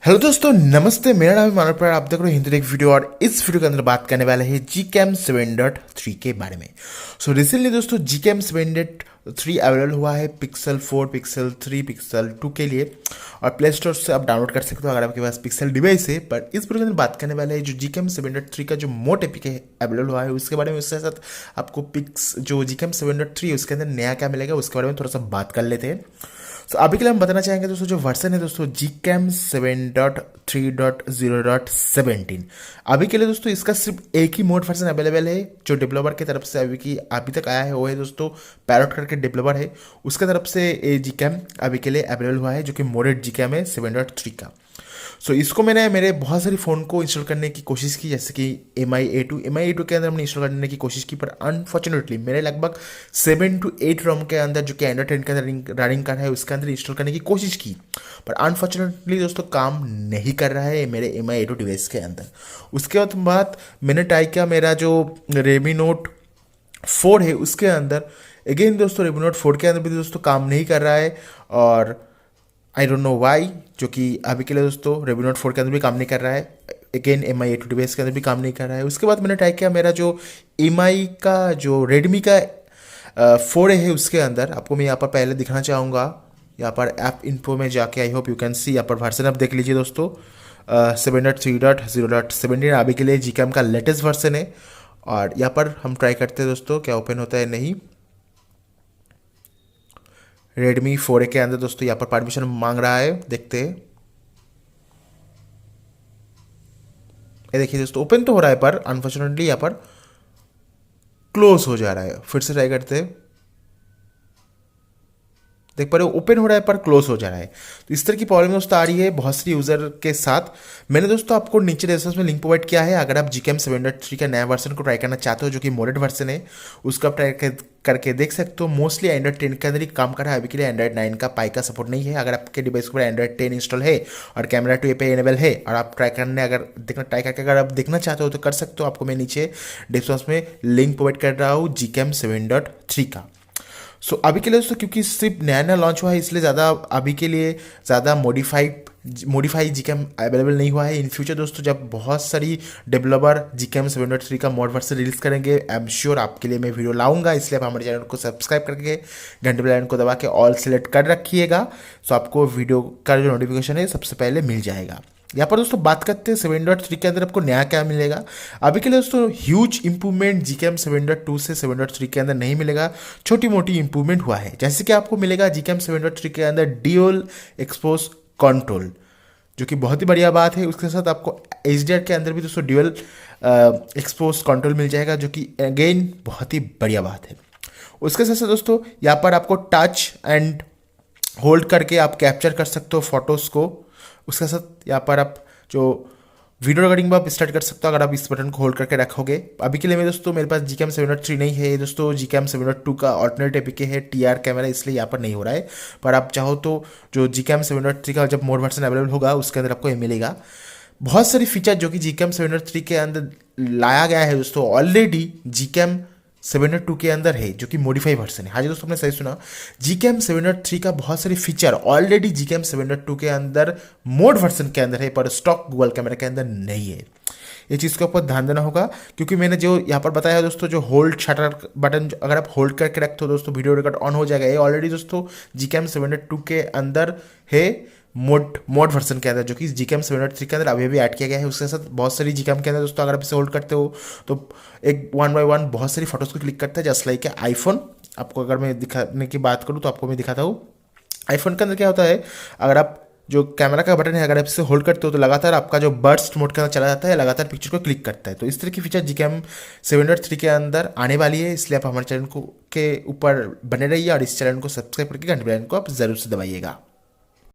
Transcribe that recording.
Hello दोस्तों, नमस्ते। मेरा नाम है मानव पर, आप देख रहे हो हिंदी टेक वीडियो। और इस वीडियो के अंदर बात करने वाले हैं GCam 7.3 के बारे में। रिसेंटली दोस्तों GCam 7.3 अवेलेबल हुआ है पिक्सल 4, पिक्सल 3, पिक्सल 2 के लिए, और प्ले स्टोर से आप डाउनलोड कर सकते हो अगर आपके पास पिक्सल डिवाइस है। पर इस वीडियो के अंदर बात करने वाले हैं जो GCam 7.3 का जो मोड एपीके अवेलेबल हुआ है उसके बारे में। उसके साथ आपको जो GCam 7.3 है उसके अंदर नया क्या मिलेगा उसके बारे में थोड़ा सा बात कर लेते हैं। तो अभी के लिए हम बताना चाहेंगे दोस्तों, जो वर्जन है दोस्तों GCam 7.3.0.17, अभी के लिए दोस्तों इसका सिर्फ एक ही मोड वर्जन अवेलेबल है जो डेवलपर की तरफ से अभी तक आया है। वो है दोस्तों पैरोट करके डेवलपर है, उसके तरफ से GCam अभी के लिए अवेलेबल हुआ है जो कि मोडेड GCam है 7.3 का। इसको मैंने मेरे बहुत सारी फ़ोन को इंस्टॉल करने की कोशिश की, जैसे कि MI A2 के अंदर हमने इंस्टॉल करने की कोशिश की, पर अनफॉर्चुनेटली मेरे लगभग 7 to 8 रोम के अंदर जो कि एंड्रॉइड 10 के अंदर रनिंग कर रहा है उसके अंदर इंस्टॉल करने की कोशिश की, पर अनफॉर्चुनेटली दोस्तों काम नहीं कर रहा है मेरे MI A2 डिवाइस के अंदर। उसके बाद मैंने ट्राई किया मेरा जो Redmi Note 4 है उसके अंदर। अगेन दोस्तों Redmi Note 4 के अंदर भी दोस्तों काम नहीं कर रहा है, और आई डोंट नो वाई, जो कि अभी के लिए दोस्तों Redmi Note 4 के अंदर भी काम नहीं कर रहा है। अगेन MI A2 डिवाइस के अंदर भी काम नहीं कर रहा है। उसके बाद मैंने ट्राई किया मेरा जो MI का जो Redmi का 4 है उसके अंदर। आपको मैं यहाँ पर पहले दिखाना चाहूँगा, यहाँ पर ऐप इन्फो में जाके I hope you can see, यहाँ पर वर्जन आप देख लीजिए दोस्तों 7.3.0.17 अभी के लिए GCam का लेटेस्ट वर्जन है। और यहाँ पर हम ट्राई करते हैं दोस्तों क्या ओपन होता है नहीं। Redmi 4A के अंदर दोस्तों यहाँ पर परमिशन मांग रहा है, देखते हैं। ये देखिए दोस्तों ओपन तो हो रहा है पर अनफॉर्चुनेटली यहाँ पर क्लोज हो जा रहा है। फिर से ट्राई करते हैं, देख पा रहे हो ओपन हो रहा है पर क्लोज हो जा रहा है। तो इस तरह की प्रॉब्लम दोस्तों आ रही है बहुत सारी यूजर के साथ। मैंने दोस्तों आपको नीचे डिस्क्रिप्शन में लिंक प्रोवाइड किया है, अगर आप GCam 7.3 का नया वर्जन को ट्राई करना चाहते हो जो कि मोडेड वर्जन है उसका आप ट्राई करके देख सकते हो। मोस्टली एंड्रॉइड 10 के अंदर ही काम कर रहा है, अभी के लिए एंड्रॉइड 9 का पाई का सपोर्ट नहीं है। अगर आपके डिवाइस पर एंड्रॉइड 10 इंस्टॉल है और कैमरा 2 पे एनेबल है और आप ट्राई करके अगर आप देखना चाहते हो तो कर सकते हो। आपको मैं नीचे डिस्क्रिप्शन में लिंक प्रोवाइड कर रहा हूँ GCam 7.3 का। अभी के लिए दोस्तों क्योंकि सिर्फ नया नया लॉन्च हुआ है इसलिए ज़्यादा अभी के लिए ज़्यादा मॉडिफाई GCam अवेलेबल नहीं हुआ है। इन फ्यूचर दोस्तों जब बहुत सारी डेवलपर GCam 7.3 का मॉड वर्जन रिलीज करेंगे, आई एम श्योर आपके लिए मैं वीडियो लाऊंगा। इसलिए आप हमारे चैनल को सब्सक्राइब करके घंटे बेल आइकन को दबा के ऑल सेलेक्ट कर रखिएगा, सो आपको वीडियो का जो नोटिफिकेशन है सबसे पहले मिल जाएगा। यहाँ पर दोस्तों बात करते हैं 7.3 के अंदर आपको नया क्या मिलेगा। अभी के लिए दोस्तों ह्यूज इंप्रूवमेंट GCam 7.2 से 7.3 के अंदर नहीं मिलेगा, छोटी मोटी इंप्रूवमेंट हुआ है। जैसे कि आपको मिलेगा GCam 7.3 के अंदर ड्यूल एक्सपोज कंट्रोल, जो कि बहुत ही बढ़िया बात है। उसके साथ आपको HDR के अंदर भी दोस्तों ड्यूल एक्सपोज कंट्रोल मिल जाएगा, जो कि अगेन बहुत ही बढ़िया बात है। उसके साथ साथ दोस्तों यहाँ पर आपको टच एंड होल्ड करके आप कैप्चर कर सकते हो फोटोज़ को। उसके साथ यहाँ पर आप जो वीडियो रिकॉर्डिंग आप स्टार्ट कर सकते हो अगर आप इस बटन को होल्ड करके रखोगे। अभी के लिए मेरे पास GCam 7.3 नहीं है दोस्तों, GCam 7.2 का ऑल्टरनेट एपीके है trCamera, इसलिए यहाँ पर नहीं हो रहा है। पर आप चाहो तो जो GCam 7.3 का जब मोड वर्जन अवेलेबल होगा उसके अंदर आपको ये मिलेगा बहुत सारी फीचर जो कि GCam 7.3 के अंदर लाया गया है दोस्तों, ऑलरेडी GCam 7.2 के अंदर है जो कि मॉडिफाई वर्जन है। हाँ जी दोस्तों, आपने सही सुना, GCam 7.3 का बहुत सारी फीचर ऑलरेडी GCam 7.2 के अंदर मोड वर्जन के अंदर है, पर स्टॉक गूगल कैमरा के अंदर नहीं है। ये चीज़ को आपको ध्यान देना होगा, क्योंकि मैंने जो यहाँ पर बताया है दोस्तों, जो होल्ड शटर बटन अगर आप होल्ड करके रखते हो दोस्तों वीडियो रिकॉर्ड ऑन हो जाएगा। ये ऑलरेडी दोस्तों GCam 7.2 के अंदर है मोड वर्जन के अंदर, जो कि GCam 7.3 के अंदर अभी भी ऐड किया गया है। उसके साथ बहुत सारी GCam के अंदर दोस्तों अगर आप इसे होल्ड करते हो तो एक 1 by 1 बहुत सारी फोटोज़ को क्लिक करता है, जस्ट लाइक आईफोन। आपको अगर मैं दिखाने की बात करूँ तो आपको मैं दिखाता हूँ आईफोन के अंदर क्या होता है। अगर आप जो कैमरा का बटन है अगर आप इसे होल्ड करते हो तो लगातार आपका जो बर्स्ट मोड के अंदर चला जाता है, लगातार पिक्चर को क्लिक करता है। तो इस तरह की फीचर GCam 7.3 के अंदर आने वाली है, इसलिए आप हमारे चैनल को के ऊपर बने रहिए और इस चैनल को सब्सक्राइब करके घंटे बेल आइकन को आप जरूर से दबाइएगा।